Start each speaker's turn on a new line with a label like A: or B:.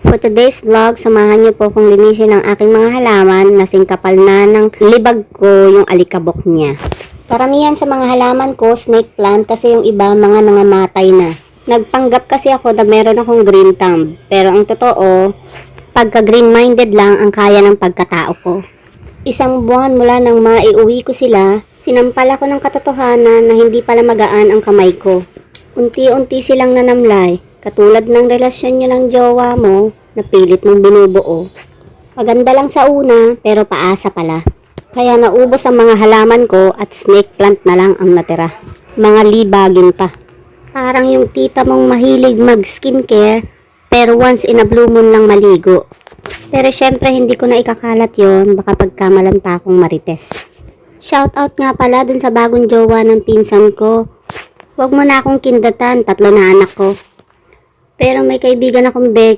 A: For today's vlog, samahan niyo po kung linisin ang aking mga halaman na singkapal na ng libag ko yung alikabok niya. Karamihan sa mga halaman ko, snake plant kasi yung iba mga nangamatay na. Nagpanggap kasi ako na meron akong green thumb. Pero ang totoo, pagka green-minded lang ang kaya ng pagkatao ko. Isang buwan mula nang maiuwi ko sila, sinampal ako ng katotohanan na hindi pala magaan ang kamay ko. Unti-unti silang nanamlay, katulad ng relasyon nyo ng jowa mo na pilit mong binubuo. Maganda lang sa una, pero paasa pala. Kaya naubos ang mga halaman ko at snake plant na lang ang natira. Mga libagin pa. Parang yung tita mong mahilig mag-skincare, pero once in a blue moon lang maligo. Pero syempre hindi ko na ikakalat yon, baka pagkamalan pa akong marites. Shoutout nga pala dun sa bagong jowa ng pinsan ko. Huwag mo na akong kindatan, 3 na anak ko. Pero may kaibigan akong Becky